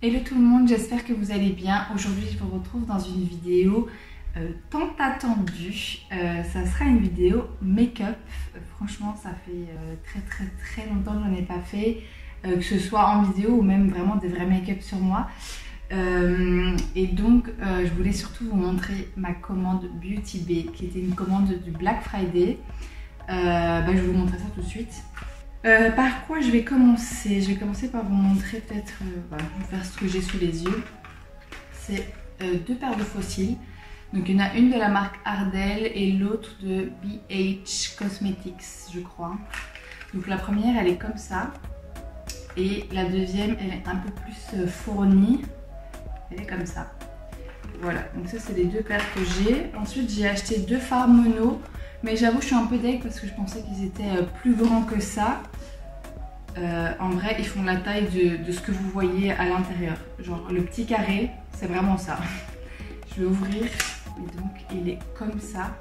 Hello tout le monde, j'espère que vous allez bien. Aujourd'hui je vous retrouve dans une vidéo tant attendue. Ça sera une vidéo make-up. Franchement ça fait très longtemps que je n'en ai pas fait, que ce soit en vidéo ou même vraiment des vrais make-up sur moi. Et donc je voulais surtout vous montrer ma commande Beauty Bay qui était une commande du Black Friday. Je vais vous montrer ça tout de suite. Par quoi je vais commencer? Je vais commencer par vous montrer peut-être, voilà, je vais faire ce que j'ai sous les yeux. C'est deux paires de faux cils. Donc il y en a une de la marque Ardell et l'autre de BH Cosmetics, je crois. Donc la première elle est comme ça. Et la deuxième elle est un peu plus fournie. Elle est comme ça. Voilà, donc ça c'est les deux paires que j'ai. Ensuite j'ai acheté deux fards mono. Mais j'avoue je suis un peu deg parce que je pensais qu'ils étaient plus grands que ça. En vrai ils font la taille de ce que vous voyez à l'intérieur. Genre le petit carré c'est vraiment ça. Je vais ouvrir et donc il est comme ça.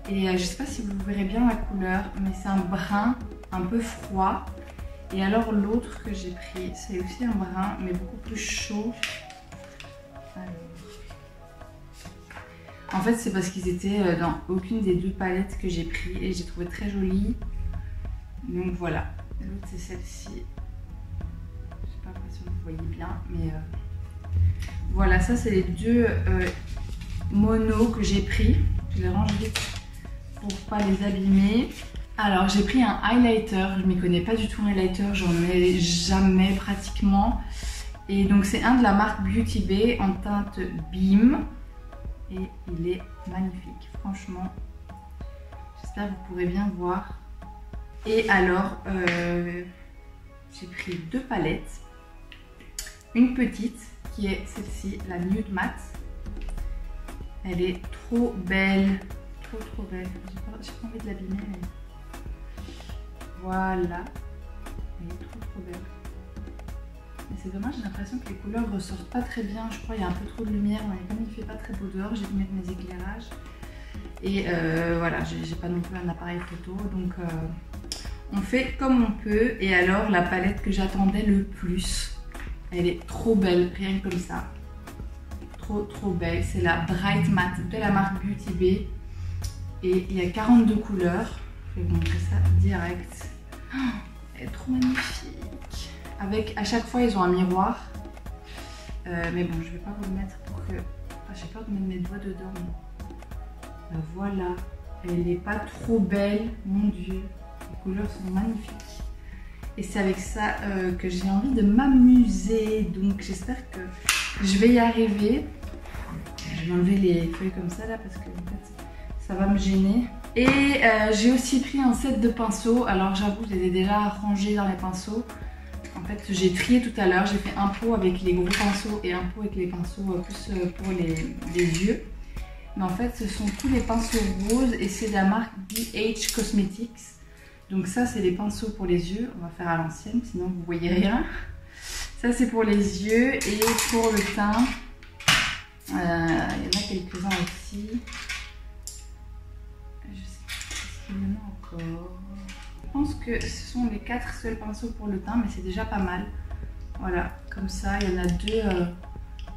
Et je sais pas si vous verrez bien la couleur mais c'est un brun un peu froid. Et alors l'autre que j'ai pris c'est aussi un brun mais beaucoup plus chaud. Alors. En fait c'est parce qu'ils étaient dans aucune des deux palettes que j'ai pris et j'ai trouvé très jolie. Donc voilà. L'autre c'est celle-ci. Je sais pas si vous voyez bien mais voilà, ça c'est les deux monos que j'ai pris. Je les range vite pour pas les abîmer. Alors j'ai pris un highlighter, je m'y connais pas du tout en highlighter, j'en ai jamais pratiquement. Et donc c'est un de la marque Beauty Bay en teinte Beam. Et il est magnifique, franchement. J'espère que vous pourrez bien voir. Et alors, j'ai pris deux palettes. Une petite qui est celle-ci, la Nude Matte. Elle est trop belle, trop belle. J'ai pas envie de l'abîmer. Mais... voilà, elle est trop belle. Mais c'est dommage, j'ai l'impression que les couleurs ressortent pas très bien. Je crois qu'il y a un peu trop de lumière, mais comme il fait pas très beau dehors, j'ai dû mettre mes éclairages. Et voilà, j'ai pas non plus un appareil photo, donc on fait comme on peut. Et alors la palette que j'attendais le plus, elle est trop belle, rien que comme ça. Trop belle, c'est la Bright Matte de la marque Beauty Bay. Et il y a 42 couleurs, je vais vous montrer ça direct. Oh, elle est trop magnifique. Avec, à chaque fois ils ont un miroir, mais bon je vais pas vous le mettre pour que, j'ai peur de mettre mes doigts dedans. Voilà, elle est pas trop belle, mon dieu, les couleurs sont magnifiques. Et c'est avec ça que j'ai envie de m'amuser, donc j'espère que je vais y arriver. Je vais enlever les feuilles comme ça là parce que en fait ça va me gêner. Et j'ai aussi pris un set de pinceaux, alors j'avoue je les ai déjà rangés dans les pinceaux. En fait, j'ai trié tout à l'heure, j'ai fait un pot avec les gros pinceaux et un pot avec les pinceaux plus pour les yeux. Mais en fait, ce sont tous les pinceaux roses et c'est de la marque BH Cosmetics. Donc ça, c'est les pinceaux pour les yeux. On va faire à l'ancienne, sinon vous voyez rien. Ça, c'est pour les yeux et pour le teint. Il y en a quelques-uns aussi. Je sais pas s'il y en a encore. Je pense que ce sont les 4 seuls pinceaux pour le teint, mais c'est déjà pas mal. Voilà, comme ça, il y en a deux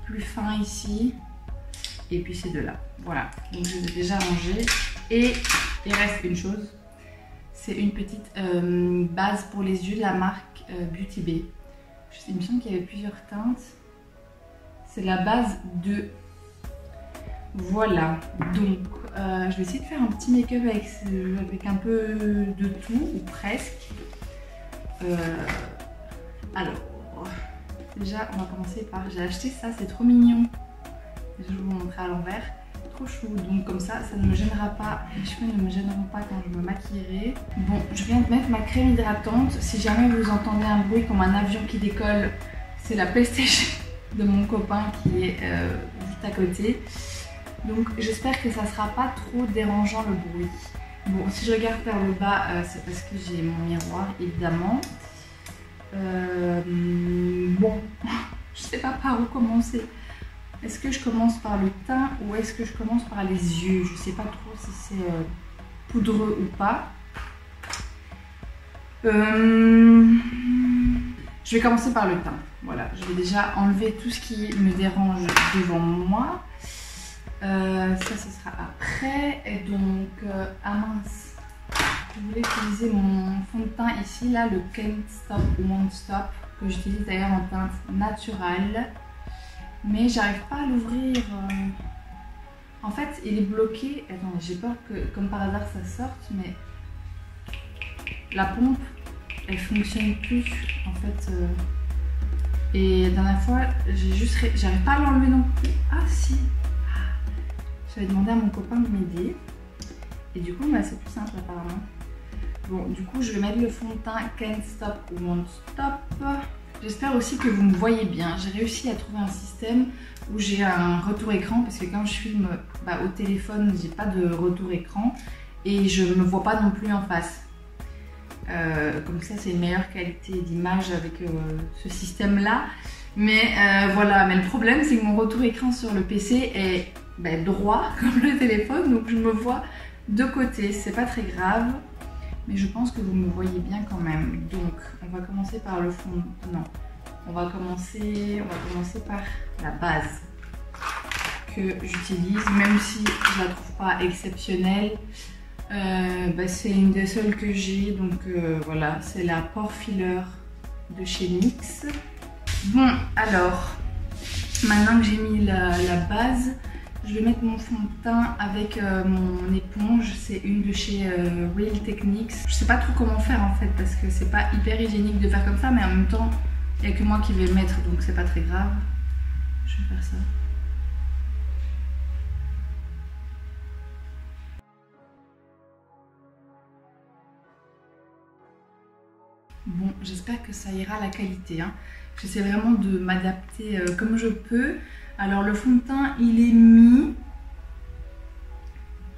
plus fins ici. Et puis ces deux-là. Voilà, donc je les ai déjà rangés. Et il reste une chose. C'est une petite base pour les yeux de la marque Beauty Bay. Il me semble qu'il y avait plusieurs teintes. C'est la base 2. Voilà, donc je vais essayer de faire un petit make-up avec un peu de tout, ou presque. Alors, déjà on va commencer par, j'ai acheté ça, c'est trop mignon. Je vais vous montrer à l'envers, trop chou, donc comme ça, ça ne me gênera pas, les cheveux ne me gêneront pas quand je me maquillerai. Bon, je viens de mettre ma crème hydratante, si jamais vous entendez un bruit comme un avion qui décolle, c'est la PlayStation de mon copain qui est juste à côté. Donc j'espère que ça sera pas trop dérangeant le bruit. Bon, si je regarde vers le bas, c'est parce que j'ai mon miroir évidemment. Bon, je sais pas par où commencer. Est-ce que je commence par le teint ou est-ce que je commence par les yeux? Je sais pas trop si c'est poudreux ou pas. Je Je vais commencer par le teint. Voilà, je vais déjà enlever tout ce qui me dérange devant moi. Ça, ce sera après. Et donc, ah mince, je voulais utiliser mon fond de teint ici, là, le Can't Stop Won't Stop, que j'utilise d'ailleurs en teinte naturelle. Mais j'arrive pas à l'ouvrir. En fait, il est bloqué. Attendez, j'ai peur que, comme par hasard, ça sorte, mais la pompe, elle fonctionne plus, en fait. Et la dernière fois, j'arrive pas à l'enlever non plus. Ah si. J'avais demandé à mon copain de m'aider. Et du coup, bah, c'est plus simple apparemment. Bon, du coup, je vais mettre le fond de teint Can't Stop Won't Stop. J'espère aussi que vous me voyez bien. J'ai réussi à trouver un système où j'ai un retour écran parce que quand je filme au téléphone, j'ai pas de retour écran et je me vois pas non plus en face. Comme ça, c'est une meilleure qualité d'image avec ce système-là. Mais voilà, mais le problème, c'est que mon retour écran sur le PC est droit comme le téléphone, donc je me vois de côté. C'est pas très grave. Mais je pense que vous me voyez bien quand même. Donc, on va commencer par le fond. Non, on va commencer par la base que j'utilise, même si je la trouve pas exceptionnelle. C'est une des seules que j'ai. Donc voilà, c'est la Pore Filler de chez NYX. Bon, alors, maintenant que j'ai mis la base, je vais mettre mon fond de teint avec mon éponge. C'est une de chez Real Techniques. Je sais pas trop comment faire en fait parce que c'est pas hyper hygiénique de faire comme ça, mais en même temps, il n'y a que moi qui vais le mettre donc c'est pas très grave. Je vais faire ça. Bon, j'espère que ça ira la qualité. Hein. J'essaie vraiment de m'adapter comme je peux. Alors le fond de teint, il est mis.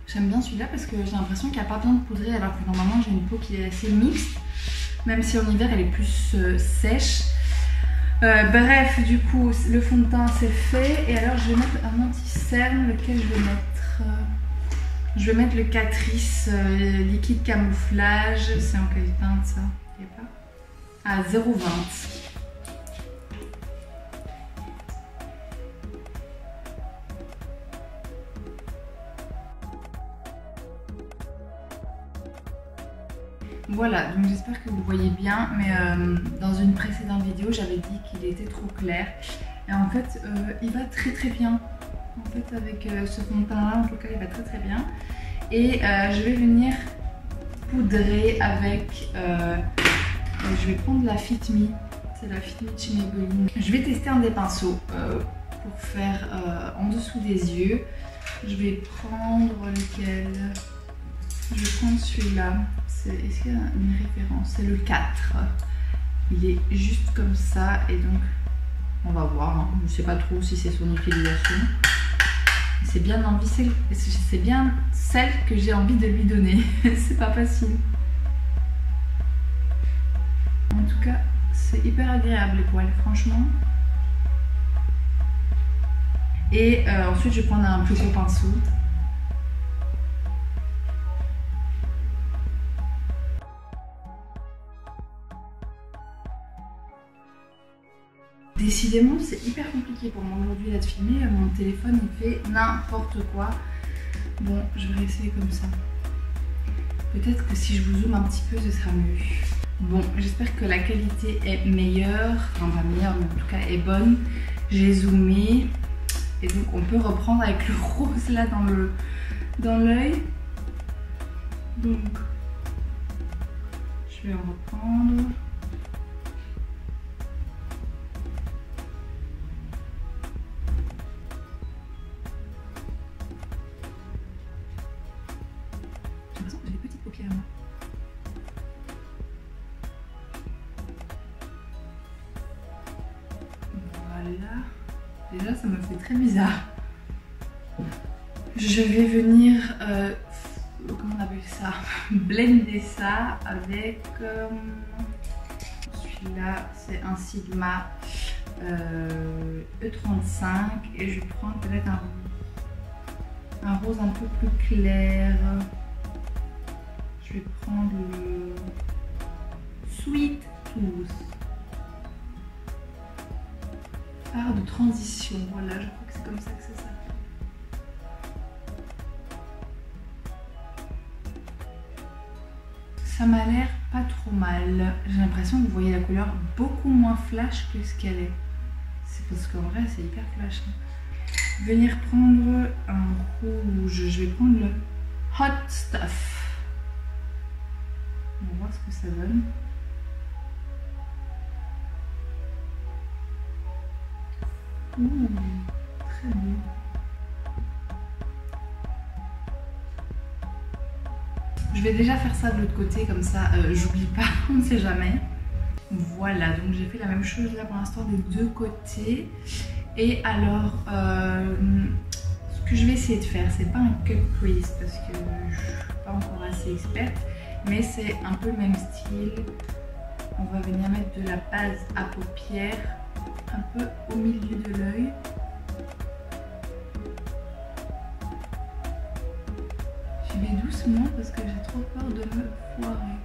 J'aime bien celui-là parce que j'ai l'impression qu'il n'y a pas besoin de poudrer alors que normalement j'ai une peau qui est assez mixte. Même si en hiver elle est plus sèche. Bref, du coup le fond de teint c'est fait. Et alors je vais mettre un anti-cerne, lequel je vais mettre... je vais mettre le Catrice liquide camouflage. C'est en quelle teinte ça? Il n'y a pas? À 0,20. Voilà, donc j'espère que vous voyez bien, mais dans une précédente vidéo, j'avais dit qu'il était trop clair. Et en fait, il va très très bien. En fait, avec ce fond de teint là, en tout cas, il va très très bien. Et je vais venir poudrer avec... je vais prendre la Fit Me. C'est la Fit Me de chez Maybelline. Je vais tester un des pinceaux pour faire en dessous des yeux. Je vais prendre lequel? Je vais prendre celui-là. Est-ce qu'il y a une référence? C'est le 4. Il est juste comme ça et donc on va voir. Hein. Je ne sais pas trop si c'est son utilisation. C'est bien celle que j'ai envie de lui donner. C'est pas facile. En tout cas, c'est hyper agréable les poils, franchement. Et ensuite, je vais prendre un plus gros pinceau. Décidément, c'est hyper compliqué pour moi aujourd'hui là de filmer. Mon téléphone il fait n'importe quoi. Bon, je vais essayer comme ça. Peut-être que si je vous zoome un petit peu, ce sera mieux. Bon, j'espère que la qualité est meilleure. Enfin, pas meilleure, mais en tout cas est bonne. J'ai zoomé. Et donc, on peut reprendre avec le rose là dans l'œil. Donc, je vais en reprendre. J'ai des petites paupières là. Voilà. Déjà ça me fait très bizarre. Je vais venir, comment on appelle ça, blender ça avec celui-là, c'est un Sigma E35 et je vais prendre peut-être un rose un peu plus clair. Je vais prendre le Sweet Tooth. fard de transition. Voilà, je crois que c'est comme ça que ça s'appelle. Ça m'a l'air pas trop mal. J'ai l'impression que vous voyez la couleur beaucoup moins flash que ce qu'elle est. C'est parce qu'en vrai c'est hyper flash. Venir prendre un rouge. Je vais prendre le Hot Stuff. On va voir ce que ça donne. Ouh, très beau. Je vais déjà faire ça de l'autre côté, comme ça j'oublie pas, on ne sait jamais. Voilà, donc j'ai fait la même chose là pour l'instant des deux côtés. Et alors, ce que je vais essayer de faire, c'est pas un cut crease parce que je suis pas encore assez experte, mais c'est un peu le même style. On va venir mettre de la base à paupières un peu au milieu de l'œil. Je vais doucement parce que j'ai trop peur de me foirer.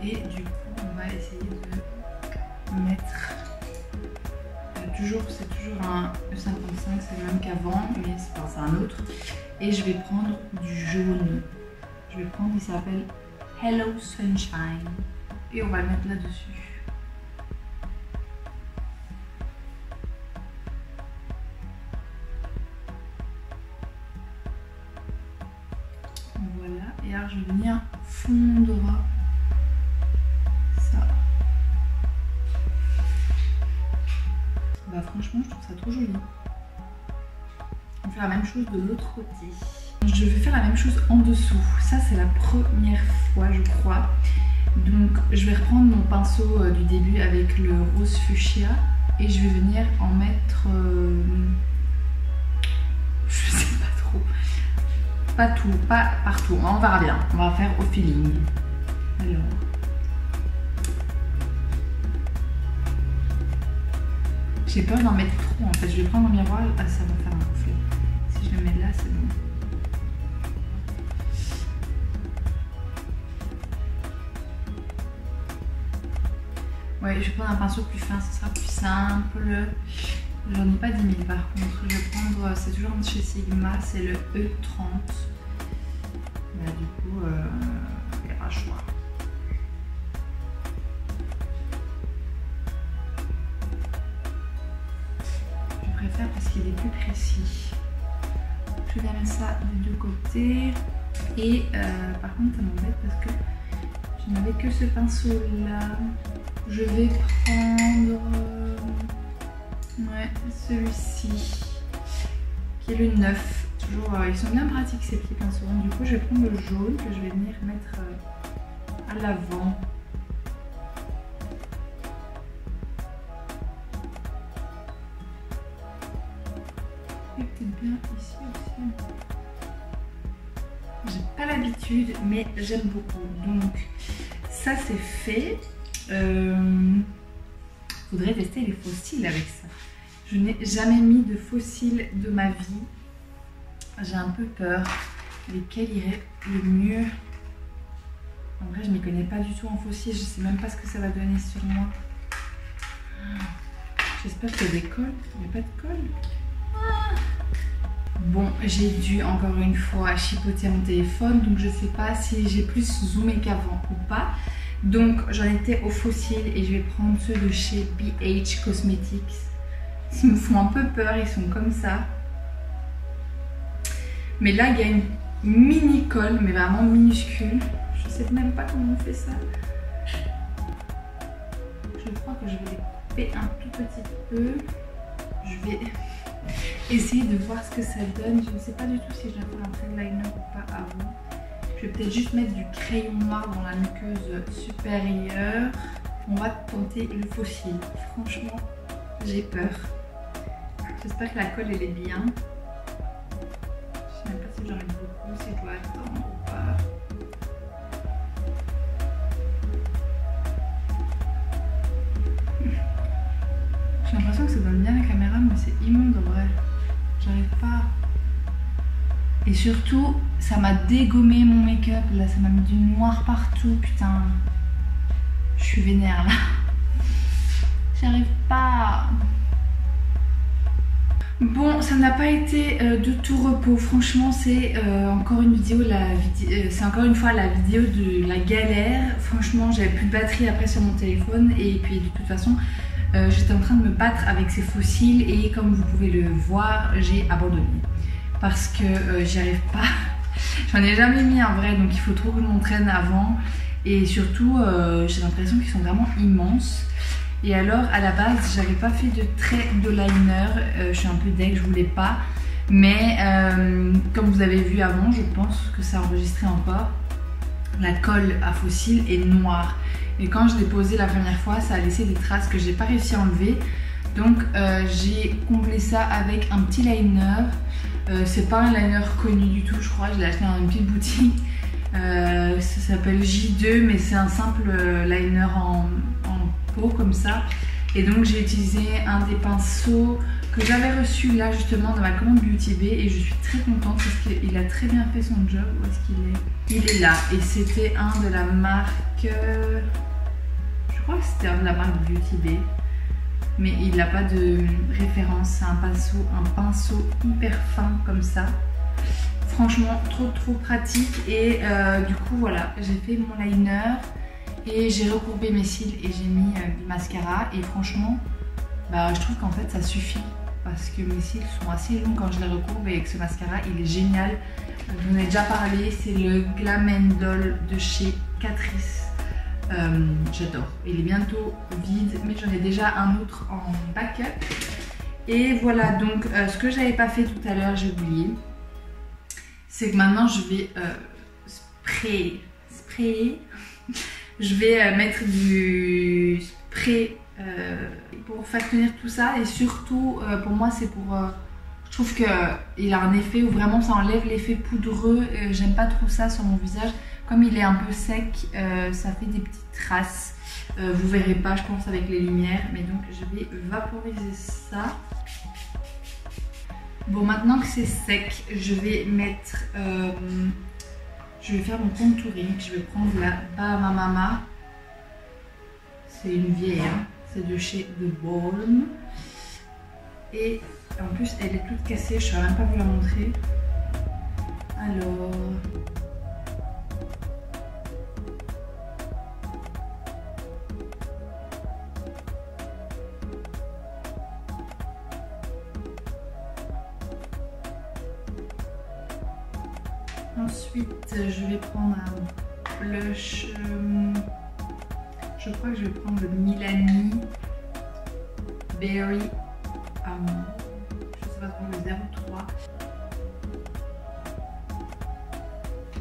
Et du coup, on va essayer de mettre c'est toujours un E55, c'est le même qu'avant, mais c'est un autre. Et je vais prendre du jaune. Je vais prendre, il s'appelle Hello Sunshine. Et on va le mettre là-dessus. Voilà, et alors je vais venir fondre ça. Bah franchement, je trouve ça trop joli. On fait la même chose de l'autre côté. Je vais faire la même chose en dessous. Ça, c'est la première fois, je crois. Donc, je vais reprendre mon pinceau du début avec le rose fuchsia et je vais venir en mettre... je sais pas trop. Pas tout, pas partout. On verra bien. On va faire au feeling. Alors... j'ai peur d'en mettre trop en fait. Je vais prendre un miroir. Ah, ça va faire un reflet. Si je le mets là, c'est bon. Ouais, je vais prendre un pinceau plus fin, ce sera plus simple. J'en ai pas 10 000 par contre. Je vais prendre, c'est toujours chez Sigma, c'est le E30. Là, du coup, il n'y a pas le choix. Je préfère parce qu'il est plus précis. Je vais mettre ça des deux côtés. Et par contre, ça m'embête parce que je n'avais que ce pinceau là. Je vais prendre ouais, celui-ci qui est le 9. Toujours, ils sont bien pratiques ces petits pinceaux. Du coup, je vais prendre le jaune que je vais venir mettre à l'avant. Et peut-être bien ici aussi. J'ai pas l'habitude, mais j'aime beaucoup. Donc, ça c'est fait. Faudrait tester les faux cils avec ça. Je n'ai jamais mis de faux cils de ma vie. J'ai un peu peur. Lesquels iraient le mieux? En vrai, je m'y connais pas du tout en faux cils. Je sais même pas ce que ça va donner sur moi. J'espère qu'il y a des cols. Il n'y a pas de colle. Bon, j'ai dû encore une fois chipoter mon téléphone. Donc je sais pas si j'ai plus zoomé qu'avant ou pas. Donc j'en étais aux faux cils et je vais prendre ceux de chez BH Cosmetics. Ils me font un peu peur, ils sont comme ça. Mais là il y a une mini colle, mais vraiment minuscule. Je sais même pas comment on fait ça. Je crois que je vais les couper un tout petit peu. Je vais essayer de voir ce que ça donne. Je ne sais pas du tout si je dois faire un trait liner ou pas avant. Je vais peut-être juste mettre du crayon noir dans la muqueuse supérieure. On va tenter le faux cil. Franchement, j'ai peur. J'espère que la colle elle est bien. Je sais même pas si j'en mets beaucoup, si je dois attendre ou pas. J'ai l'impression que ça donne bien la caméra, mais c'est immonde en vrai. J'arrive pas. Et surtout, ça m'a dégommé mon make-up. Là, ça m'a mis du noir partout. Putain, je suis vénère là. J'arrive pas. Bon, ça n'a pas été de tout repos. Franchement, c'est encore une vidéo, c'est encore une fois la vidéo de la galère. Franchement, j'avais plus de batterie après sur mon téléphone et puis de toute façon, j'étais en train de me battre avec ces fossiles et comme vous pouvez le voir, j'ai abandonné parce que j'y arrive pas. J'en ai jamais mis un vrai, donc il faut trop que je m'entraîne avant et surtout, j'ai l'impression qu'ils sont vraiment immenses. Et alors à la base j'avais pas fait de trait de liner, je suis un peu deg, je voulais pas. Mais comme vous avez vu avant, je pense que ça a enregistré encore. La colle à fossiles est noire. Et quand je l'ai posé la première fois, ça a laissé des traces que j'ai pas réussi à enlever. Donc j'ai comblé ça avec un petit liner. C'est pas un liner connu du tout je crois, je l'ai acheté dans une petite boutique. Ça s'appelle J2 mais c'est un simple liner en peau comme ça. Et donc j'ai utilisé un des pinceaux que j'avais reçu là justement dans ma commande Beauty Bay et je suis très contente parce qu'il a très bien fait son job. Où est-ce qu'il est? Il est là et c'était un de la marque... je crois que c'était un de la marque Beauty Bay. Mais il n'a pas de référence, c'est un pinceau hyper fin comme ça. Franchement trop pratique et du coup voilà, j'ai fait mon liner et j'ai recourbé mes cils et j'ai mis du mascara et franchement je trouve qu'en fait ça suffit parce que mes cils sont assez longs quand je les recourbe et avec ce mascara il est génial. Je vous en ai déjà parlé, c'est le Glam & Doll de chez Catrice. J'adore, il est bientôt vide mais j'en ai déjà un autre en backup. Et voilà donc ce que j'avais pas fait tout à l'heure, j'ai oublié, c'est que maintenant je vais sprayer. Je vais mettre du spray pour faire tenir tout ça et surtout pour moi c'est pour... je trouve qu'il a un effet où vraiment ça enlève l'effet poudreux. J'aime pas trop ça sur mon visage. Comme il est un peu sec, ça fait des petites traces. Vous verrez pas je pense avec les lumières. Mais donc je vais vaporiser ça. Bon maintenant que c'est sec, je vais mettre... je vais faire mon contouring. Je vais prendre la Bahama. C'est une vieille, hein. C'est de chez The Balm. Et en plus, elle est toute cassée. Je ne saurais même pas vous la montrer. Alors... ensuite, je vais prendre un blush. Je crois que je vais prendre le Milani Berry. Je sais pas trop, le 03.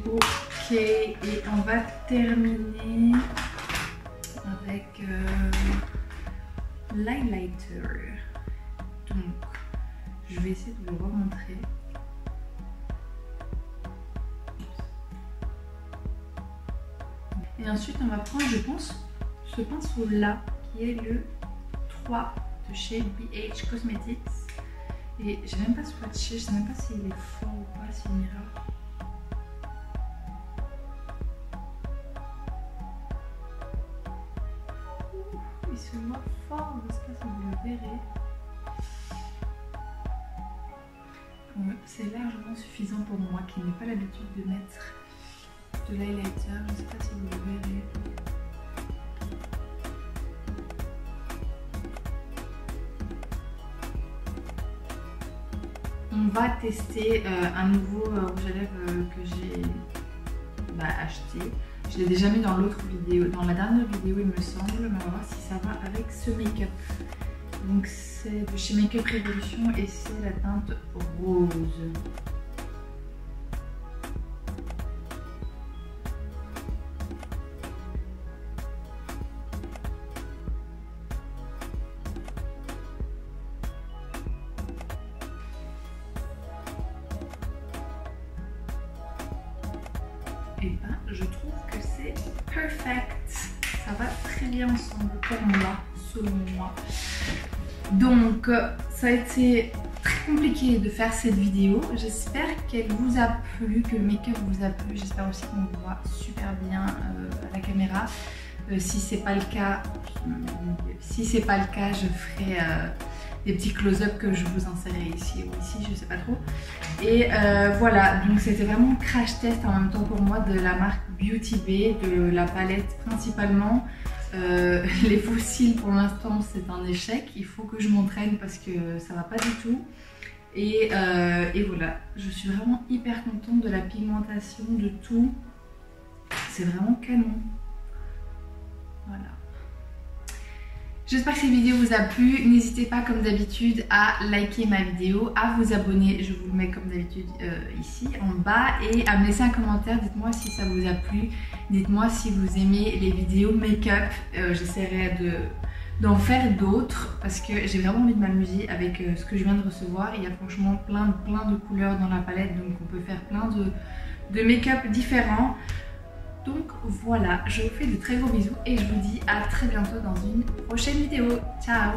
Ok, et on va terminer avec l'highlighter. Donc, je vais essayer de vous le remontrer. Et ensuite, on va prendre, je pense, ce pinceau là qui est le 3 de chez BH Cosmetics. Et j'ai même pas swatché, je sais même pas s'il est fort ou pas, s'il ira. Il se voit fort, je sais pas si vous le verrez. C'est largement suffisant pour moi qui n'ai pas l'habitude de mettre de l'highlighter, je ne sais pas si vous le verrez. On va tester un nouveau rouge à lèvres que j'ai acheté. Je l'ai déjà mis dans l'autre vidéo, dans la dernière vidéo il me semble, mais on va voir si ça va avec ce make-up. Donc c'est de chez Make Up Revolution et c'est la teinte rose. Et ben, je trouve que c'est perfect. Ça va très bien ensemble pour moi, selon moi. Donc, ça a été compliqué de faire cette vidéo. J'espère qu'elle vous a plu, que le make-up vous a plu. J'espère aussi qu'on vous voit super bien à la caméra. Si c'est pas le cas, je ferai des petits close-up que je vous insérerai ici ou ici, je sais pas trop. Et voilà, donc c'était vraiment crash test en même temps pour moi de la marque Beauty Bay, de la palette principalement. Les fossiles pour l'instant c'est un échec, il faut que je m'entraîne parce que ça va pas du tout. Et voilà, je suis vraiment hyper contente de la pigmentation, de tout. C'est vraiment canon. Voilà. J'espère que cette vidéo vous a plu. N'hésitez pas comme d'habitude à liker ma vidéo, à vous abonner, je vous le mets comme d'habitude ici en bas, et à me laisser un commentaire. Dites-moi si ça vous a plu, dites-moi si vous aimez les vidéos make-up. J'essaierai d'en faire d'autres parce que j'ai vraiment envie de m'amuser avec ce que je viens de recevoir. Il y a franchement plein de couleurs dans la palette, donc on peut faire plein de make-up différents. Donc voilà, je vous fais de très gros bisous et je vous dis à très bientôt dans une prochaine vidéo. Ciao!